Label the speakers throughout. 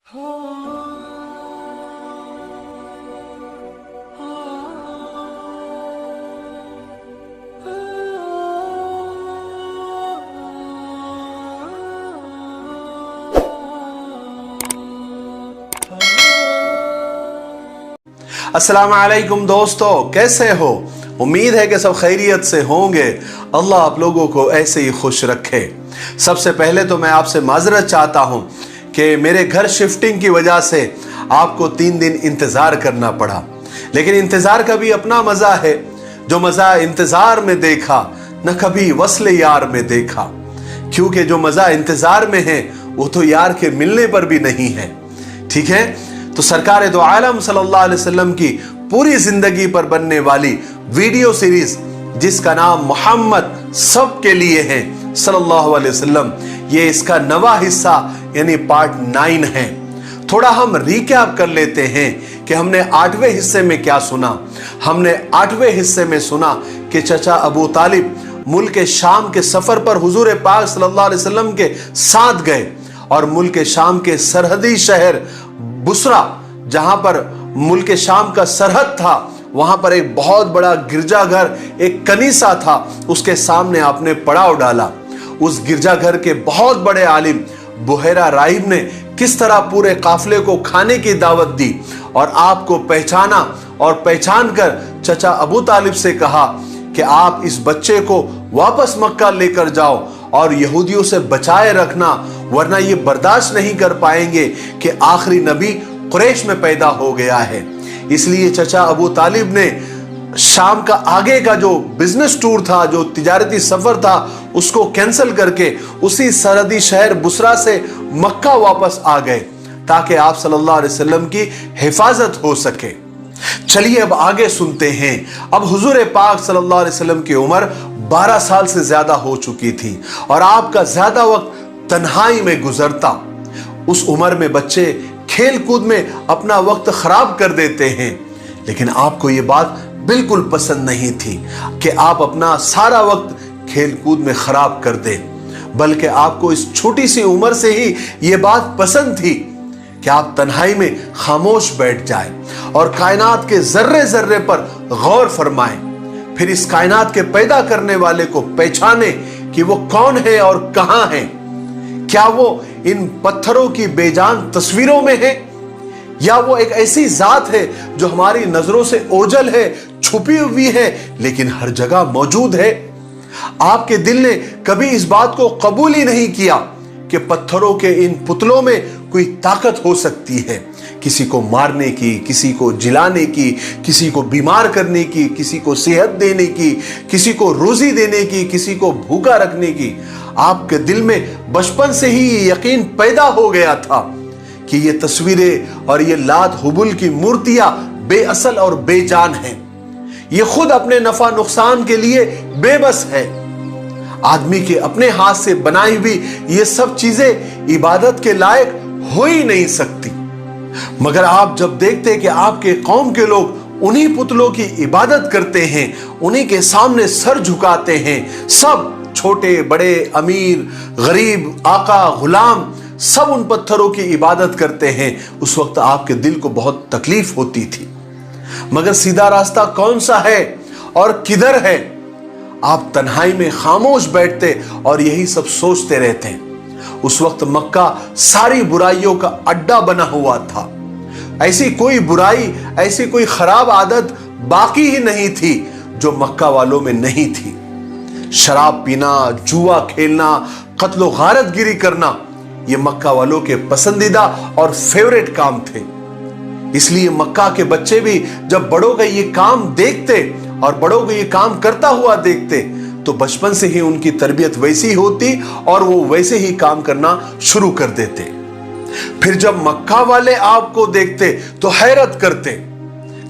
Speaker 1: अस्सलाम वालेकुम दोस्तों, कैसे हो? उम्मीद है कि सब खैरियत से होंगे। अल्लाह आप लोगों को ऐसे ही खुश रखे। सबसे पहले तो मैं आपसे माजरत चाहता हूं कि मेरे घर शिफ्टिंग की वजह से आपको 3 दिन इंतज़ार करना पड़ा, लेकिन इंतज़ार का भी अपना मज़ा है। जो मज़ा इंतज़ार में देखा न कभी वस्ल यार में देखा, क्योंकि जो मज़ा इंतज़ार में है वो तो यार के मिलने पर भी नहीं है। ठीक है, तो सरकार दो आलम सल्लल्लाहु अलैहि वसल्लम की पूरी जिंदगी पर बनने वाली वीडियो सीरीज जिसका नाम मोहम्मद सब के लिए है सल्लल्लाहु अलैहि वसल्लम, ये इसका 9वां हिस्सा यानी पार्ट 9 है। थोड़ा हम रिकैप कर लेते हैं कि हमने 8वें हिस्से में क्या सुना। हमने 8वें हिस्से में सुना कि चचा अबू तालिब मुल्क शाम के सफर पर हुजूर पाक सल्लल्लाहु अलैहि वसल्लम के साथ गए और मुल्क शाम के सरहदी शहर बुसरा, जहां पर मुल्क शाम का सरहद था, वहां पर एक बहुत बड़ा गिरजाघर, एक कनीसा था, उसके सामने आपने पड़ाव डाला। उस गिरजाघर के बहुत बड़े आलिम बुहैरा राहिब ने किस तरह पूरे काफिले को खाने की दावत दी और आपको पहचाना और पहचान कर चचा अबू तालिब से कहा कि आप इस बच्चे को वापस मक्का लेकर जाओ और यहूदियों से बचाए रखना, वरना ये बर्दाश्त नहीं कर पाएंगे कि आखिरी नबी कुरैश में पैदा हो गया है। इसलिए चचा अबू तालिब ने शाम का आगे का जो बिजनेस टूर था, जो तिजारती सफर था, उसको कैंसिल करके उसी सरहदी शहर बुसरा से मक्का वापस आ गए ताकि आप सल्लल्लाहु अलैहि वसल्लम की हिफाजत हो सके। चलिए अब आगे सुनते हैं। अब हुजूर पाक सल्लल्लाहु अलैहि वसल्लम की उम्र 12 साल से ज्यादा हो चुकी थी और आपका ज्यादा वक्त तन्हाई में गुजरता। उस उम्र में बच्चे खेल कूद में अपना वक्त खराब कर देते हैं, लेकिन आपको ये बात बिल्कुल पसंद नहीं थी कि आप अपना सारा वक्त खेल कूद में खराब कर दें, बल्कि आपको इस छोटी सी उम्र से ही ये बात पसंद थी कि आप तन्हाई में खामोश बैठ जाएं और कायनात के जर्रे जर्रे पर गौर फरमाएं, फिर इस कायनात के पैदा करने वाले को पहचाने कि वो कौन है और कहां है। क्या वो इन पत्थरों की बेजान तस्वीरों में है या वो एक ऐसी जात है जो हमारी नजरों से ओझल है, छुपी हुई है, लेकिन हर जगह मौजूद है। आपके दिल ने कभी इस बात को कबूल ही नहीं किया कि पत्थरों के इन पुतलों में कोई ताकत हो सकती है, किसी को मारने की, किसी को जिलाने की, किसी को बीमार करने की, किसी को सेहत देने की, किसी को रोजी देने की, किसी को भूखा रखने की। आपके दिल में बचपन से ही ये यकीन पैदा हो गया था कि ये तस्वीरें और ये लात हुबुल की मूर्तियां बेअसल और बेजान हैं। ये खुद अपने नफा नुकसान के लिए बेबस है। आदमी के अपने हाथ से बनाई हुई ये सब चीजें इबादत के लायक हो ही नहीं सकती। मगर आप जब देखते कि आपके कौम के लोग उन्हीं पुतलों की इबादत करते हैं, उन्हीं के सामने सर झुकाते हैं, सब छोटे बड़े, अमीर गरीब, आका गुलाम, सब उन पत्थरों की इबादत करते हैं, उस वक्त आपके दिल को बहुत तकलीफ होती थी। मगर सीधा रास्ता कौन सा है और किधर है? आप तन्हाई में खामोश बैठते और यही सब सोचते रहते हैं। उस वक्त मक्का सारी बुराइयों का अड्डा बना हुआ था। ऐसी कोई बुराई, ऐसी कोई खराब आदत बाकी ही नहीं थी जो मक्का वालों में नहीं थी। शराब पीना, जुआ खेलना, कत्लो गारतगिरी करना, ये मक्का वालों के पसंदीदा और फेवरेट काम थे। इसलिए मक्का के बच्चे भी जब बड़ों का ये काम देखते और बड़ों को ये काम करता हुआ देखते तो बचपन से ही उनकी तरबियत वैसी होती और वो वैसे ही काम करना शुरू कर देते। फिर जब मक्का वाले आपको देखते तो हैरत करते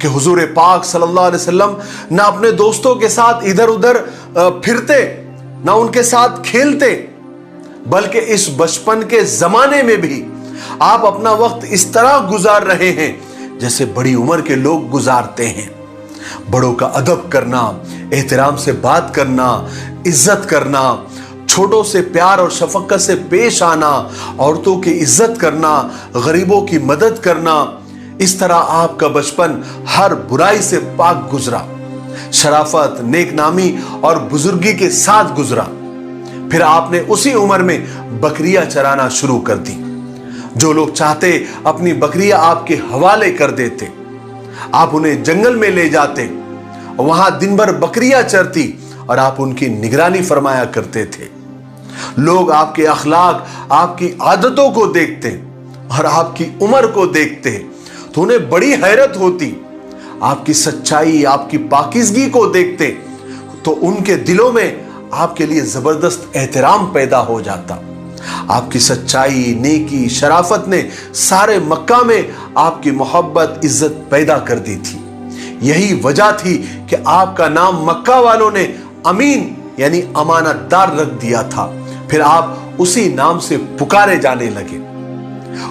Speaker 1: कि हुजूर पाक सल्लल्लाहु अलैहि वसल्लम ना अपने दोस्तों के साथ इधर उधर फिरते, ना उनके साथ खेलते, बल्कि इस बचपन के जमाने में भी आप अपना वक्त इस तरह गुजार रहे हैं जैसे बड़ी उम्र के लोग गुजारते हैं। बड़ों का अदब करना, एहतराम से बात करना, इज्जत करना, छोटों से प्यार और शफकत से पेश आना, औरतों की इज्जत करना, गरीबों की मदद करना, इस तरह आपका बचपन हर बुराई से पाक गुजरा, शराफत, नेकनामी और बुजुर्गी के साथ गुजरा। फिर आपने उसी उम्र में बकरियां चराना शुरू कर दी। जो लोग चाहते अपनी बकरियां आपके हवाले कर देते, आप उन्हें जंगल में ले जाते, वहां दिन भर बकरियां चरती और आप उनकी निगरानी फरमाया करते थे। लोग आपके अखलाक, आपकी आदतों को देखते और आपकी उम्र को देखते तो उन्हें बड़ी हैरत होती। आपकी सच्चाई, आपकी पाकीज़गी को देखते तो उनके दिलों में आपके लिए जबरदस्त एहतराम पैदा हो जाता। आपकी सच्चाई, नेकी, शराफत ने सारे मक्का में आपकी मोहब्बत, इज्जत पैदा कर दी थी। यही वजह थी कि आपका नाम मक्का वालों ने अमीन यानी अमानतदार रख दिया था। फिर आप उसी नाम से पुकारे जाने लगे।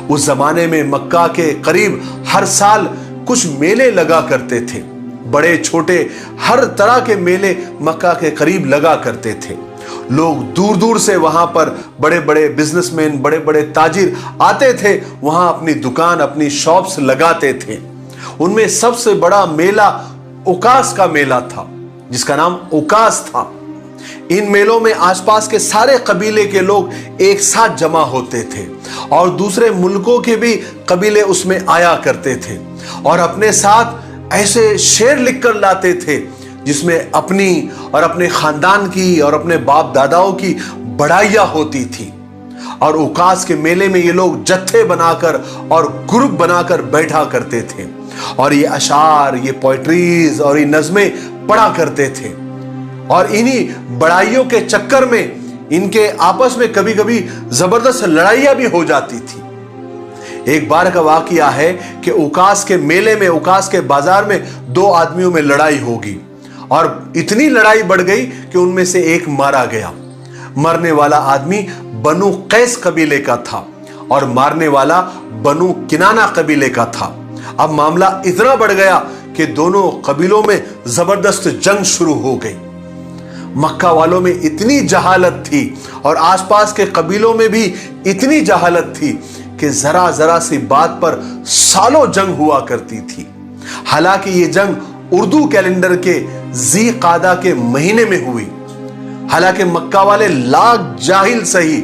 Speaker 1: उस जमाने में मक्का के करीब हर साल कुछ मेले लगा करते थे। बड़े छोटे हर तरह के मेले मक्का के करीब लगा करते थे। लोग दूर दूर से वहां पर बड़े बड़े बिजनेसमैन, बड़े बड़े ताजिर आते थे, वहां अपनी दुकान, अपनी शॉप्स लगाते थे। उनमें सबसे बड़ा मेला उकास का मेला था, जिसका नाम उकास था। इन मेलों में आसपास के सारे कबीले के लोग एक साथ जमा होते थे और दूसरे मुल्कों के भी कबीले उसमें आया करते थे और अपने साथ ऐसे शेर लिख कर लाते थे जिसमें अपनी और अपने खानदान की और अपने बाप दादाओं की बड़ाइयां होती थी। और उकास के मेले में ये लोग जत्थे बनाकर और ग्रुप बनाकर बैठा करते थे और ये अशार, ये पोएट्रीज और ये नज़में पढ़ा करते थे। और इन्हीं बड़ाइयों के चक्कर में इनके आपस में कभी कभी जबरदस्त लड़ाइयां भी हो जाती थी। एक बार का वाकया है कि उकास के मेले में, उकास के बाजार में दो आदमियों में लड़ाई होगी और इतनी लड़ाई बढ़ गई कि उनमें से एक मारा गया। मरने वाला आदमी बनु कैस कबीले का था और मारने वाला बनु किनाना कबीले का था। अब मामला इतना बढ़ गया कि दोनों कबीलों में जबरदस्त जंग शुरू हो गई। मक्का वालों में इतनी जहालत थी और आसपास के कबीलों में भी इतनी जहालत थी कि जरा जरा सी बात पर सालों जंग हुआ करती थी। हालांकि ये जंग उर्दू कैलेंडर के ज़ी क़ादा के महीने में हुई। हालांकि मक्का वाले लाख जाहिल सही,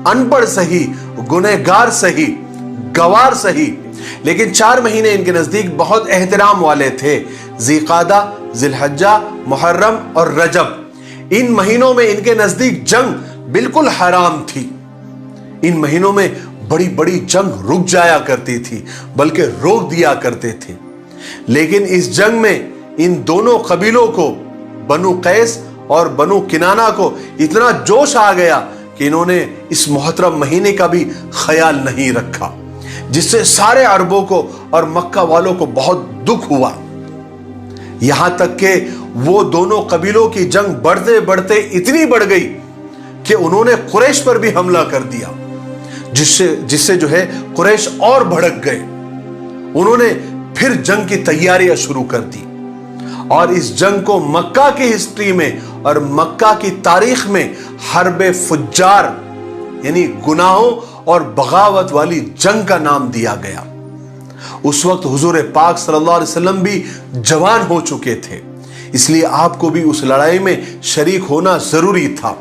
Speaker 1: अनपढ़ सही, गुनहगार सही, गवार सही, लेकिन 4 महीने इनके नजदीक बहुत एहतराम वाले थे। ज़ी क़ादा, ज़िलहज्जा, मुहर्रम और रजब, इन महीनों में इनके नजदीक जंग बिल्कुल हराम थी। इन महीनों में बड़ी बड़ी जंग रुक जाया करती थी, बल्कि रोक दिया करते थे। लेकिन इस जंग में इन दोनों कबीलों को, बनु कैस और बनु किनाना को, इतना जोश आ गया कि इन्होंने इस मोहतरम महीने का भी ख्याल नहीं रखा, जिससे सारे अरबों को और मक्का वालों को बहुत दुख हुआ। यहां तक कि वो दोनों कबीलों की जंग बढ़ते बढ़ते इतनी बढ़ गई कि उन्होंने कुरैश पर भी हमला कर दिया, जिससे जो है कुरैश और भड़क गए। उन्होंने फिर जंग की तैयारियां शुरू कर दी और इस जंग को मक्का की हिस्ट्री में और मक्का की तारीख में हर्बे फुज्जार यानी गुनाहों और बगावत वाली जंग का नाम दिया गया। उस वक्त हुजूर पाक सल्लल्लाहु अलैहि वसल्लम भी जवान हो चुके थे, इसलिए आपको भी उस लड़ाई में शरीक होना जरूरी था।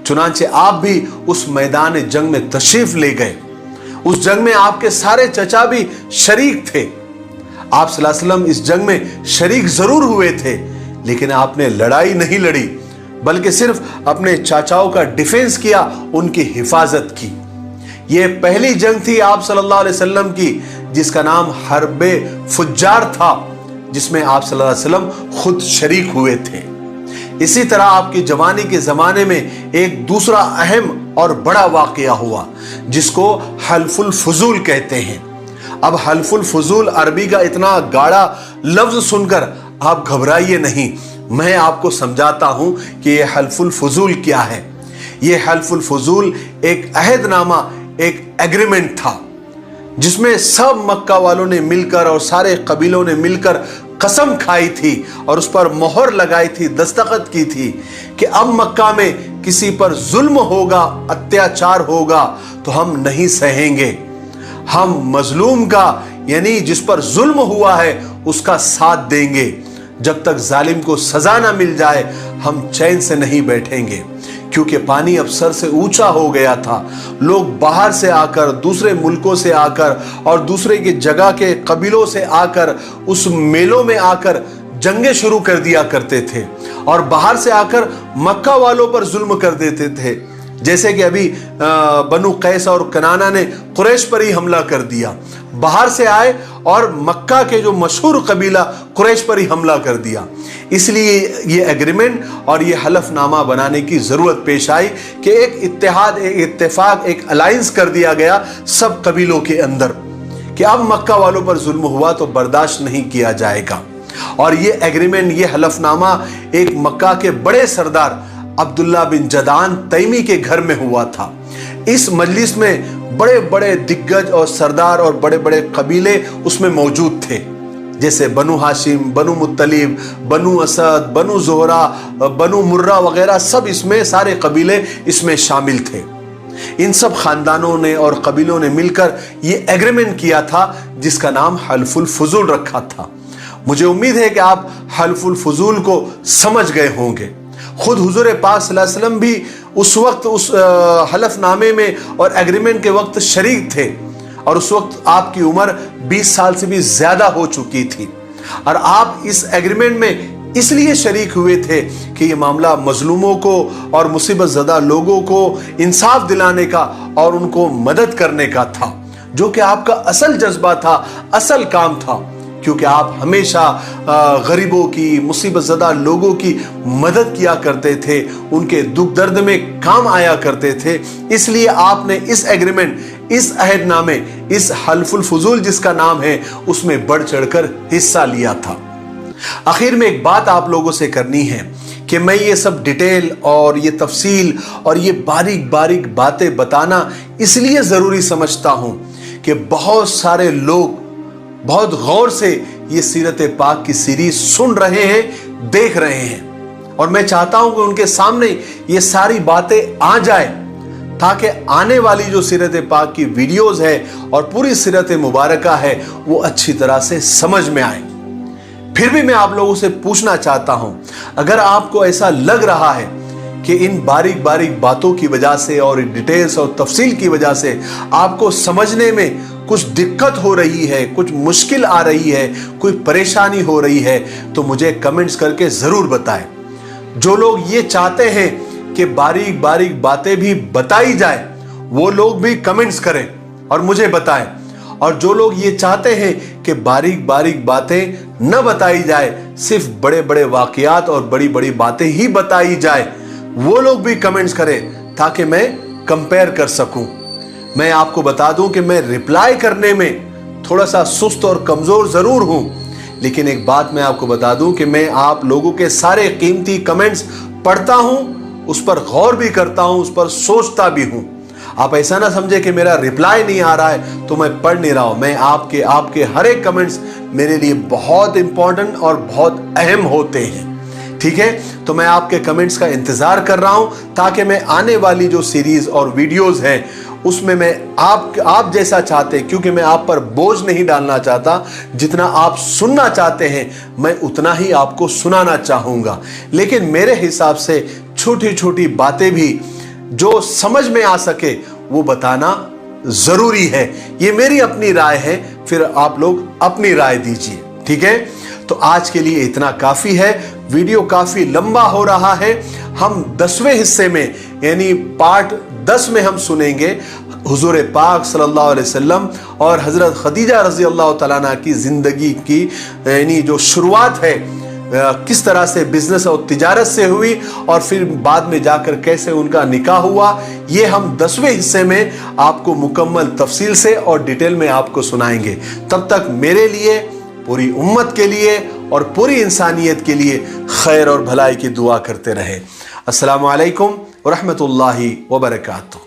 Speaker 1: चुनांचे आप भी उस मैदान जंग में तशरीफ ले गए। उस जंग में आपके सारे चचा भी शरीक थे। आप सल्लल्लाहु अलैहि वसल्लम इस जंग में शरीक जरूर हुए थे, लेकिन आपने लड़ाई नहीं लड़ी, बल्कि सिर्फ अपने चाचाओं का डिफेंस किया, उनकी हिफाजत की। यह पहली जंग थी आप सल्लल्लाहु अलैहि वसल्लम की जिसका नाम हर्बे फुज्जार था, जिसमें आप सल्लल्लाहु अलैहि वसल्लम खुद शरीक हुए थे। इसी तरह आपकी जवानी के जमाने में एक दूसरा अहम और बड़ा वाकया हुआ, जिसको हल्फुल फुजूल कहते हैं। अब हल्फुल फुजूल अरबी का इतना गाढ़ा लफ्ज सुनकर आप घबराइए नहीं, मैं आपको समझाता हूं कि यह हल्फुल फुजूल क्या है। यह हल्फुल फुजूल एक अहदनामा, एक एग्रीमेंट था, जिसमें सब मक्का वालों ने मिलकर और सारे कबीलों ने मिलकर कसम खाई थी और उस पर मोहर लगाई थी, दस्तखत की थी कि अब मक्का में किसी पर जुल्म होगा, अत्याचार होगा तो हम नहीं सहेंगे। हम मजलूम का यानी जिस पर जुल्म हुआ है उसका साथ देंगे। जब तक जालिम को सजा ना मिल जाए हम चैन से नहीं बैठेंगे, क्योंकि पानी अब सर से ऊंचा हो गया था। लोग बाहर से आकर, दूसरे मुल्कों से आकर और दूसरे की जगह के कबीलों से आकर उस मेलों में आकर जंगें शुरू कर दिया करते थे और बाहर से आकर मक्का वालों पर जुल्म कर देते थे। जैसे कि अभी बनु कैस और कनाना ने कुरैश पर ही हमला कर दिया, बाहर से आए और मक्का के जो मशहूर कबीला कुरैश पर ही हमला कर दिया। इसलिए ये एग्रीमेंट और ये हलफनामा बनाने की जरूरत पेश आई कि एक इत्तेहाद, एक इत्तेफाक, एक अलायंस कर दिया गया सब कबीलों के अंदर कि अब मक्का वालों पर जुल्म हुआ तो बर्दाश्त नहीं किया जाएगा। और ये एग्रीमेंट, ये हलफनामा एक मक्का के बड़े सरदार अब्दुल्ला बिन जदान तैमी के घर में हुआ था। इस मजलिस में बड़े बड़े दिग्गज और सरदार और बड़े बड़े कबीले उसमें मौजूद थे, जैसे बनु हाशिम, बनु मुत्तलिब, बनु असद, बनु जोहरा, बनु मुर्रा वगैरह सब इसमें, सारे कबीले इसमें शामिल थे। इन सब खानदानों ने और कबीलों ने मिलकर ये एग्रीमेंट किया था जिसका नाम हल्फुल फुजूल रखा था। मुझे उम्मीद है कि आप हल्फुल फुजूल को समझ गए होंगे। खुद हुजूर पाक सल्लल्लाहु अलैहि वसल्लम भी उस वक्त उस हलफनामे में और एग्रीमेंट के वक्त शरीक थे और उस वक्त आपकी उम्र 20 साल से भी ज्यादा हो चुकी थी और आप इस एग्रीमेंट में इसलिए शरीक हुए थे कि ये मामला मजलूमों को और मुसीबत ज़दा लोगों को इंसाफ दिलाने का और उनको मदद करने का था, जो कि आपका असल जज्बा था, असल काम था, क्योंकि आप हमेशा गरीबों की, मुसीबत ज़दा लोगों की मदद किया करते थे, उनके दुख दर्द में काम आया करते थे। इसलिए आपने इस एग्रीमेंट, इस अहदनामे, इस हल्फुल फुजूल जिसका नाम है, उसमें बढ़ चढ़कर हिस्सा लिया था। आखिर में एक बात आप लोगों से करनी है कि मैं ये सब डिटेल और ये तफसील और ये बारीक बारीक बातें बताना इसलिए ज़रूरी समझता हूँ कि बहुत सारे लोग बहुत गौर से ये सीरत पाक की सीरीज सुन रहे हैं, देख रहे हैं, और मैं चाहता हूं कि उनके सामने ये सारी बातें आ जाए ताकि आने वाली जो सीरत पाक की वीडियोस है और पूरी सीरत मुबारका है वो अच्छी तरह से समझ में आए। फिर भी मैं आप लोगों से पूछना चाहता हूं, अगर आपको ऐसा लग रहा है कि इन बारीक बारीक बातों की वजह से और डिटेल्स और तफसील की वजह से आपको समझने में कुछ दिक्कत हो रही है, कुछ मुश्किल आ रही है, कोई परेशानी हो रही है, तो मुझे कमेंट्स करके जरूर बताएं। जो लोग ये चाहते हैं कि बारीक बारीक बातें भी बताई जाए वो लोग भी कमेंट्स करें और मुझे बताएं, और जो लोग ये चाहते हैं कि बारीक बारीक बातें न बताई जाए, सिर्फ बड़े बड़े वाकयात और बड़ी बड़ी बातें ही बताई जाए, वो लोग भी कमेंट्स करें ताकि मैं कंपेयर कर सकूं। मैं आपको बता दूं कि मैं रिप्लाई करने में थोड़ा सा सुस्त और कमजोर जरूर हूं, लेकिन एक बात मैं आपको बता दूं कि मैं आप लोगों के सारे कीमती कमेंट्स पढ़ता हूं, उस पर गौर भी करता हूं, उस पर सोचता भी हूं। आप ऐसा ना समझे कि मेरा रिप्लाई नहीं आ रहा है तो मैं पढ़ नहीं रहा हूं। मैं आपके हर एक कमेंट्स मेरे लिए बहुत इंपॉर्टेंट और बहुत अहम होते हैं। ठीक है, तो मैं आपके कमेंट्स का इंतजार कर रहा हूं ताकि मैं आने वाली जो सीरीज और वीडियोस हैं उसमें मैं आप जैसा चाहते, क्योंकि मैं आप पर बोझ नहीं डालना चाहता, जितना आप सुनना चाहते हैं मैं उतना ही आपको सुनाना चाहूंगा, लेकिन मेरे हिसाब से छोटी छोटी बातें भी जो समझ में आ सके वो बताना जरूरी है। ये मेरी अपनी राय है, फिर आप लोग अपनी राय दीजिए। ठीक है, तो आज के लिए इतना काफी है। वीडियो काफी लंबा हो रहा है। हम 10वें हिस्से में यानी पार्ट 10 में हम सुनेंगे हुजूर पाक सल्लल्लाहु अलैहि वसल्लम और हजरत खदीजा रजी अल्लाह तआला अन्हा की जिंदगी की यानी जो शुरुआत है, किस तरह से बिजनेस और तिजारत से हुई और फिर बाद में जाकर कैसे उनका निकाह हुआ, ये हम 10वें हिस्से में आपको मुकम्मल तफसील से और डिटेल में आपको सुनाएंगे। तब तक मेरे लिए, पूरी उम्मत के लिए और पूरी इंसानियत के लिए खैर और भलाई की दुआ करते रहे। अस्सलामु अलैकुम व रहमतुल्लाहि व बरकातुहू।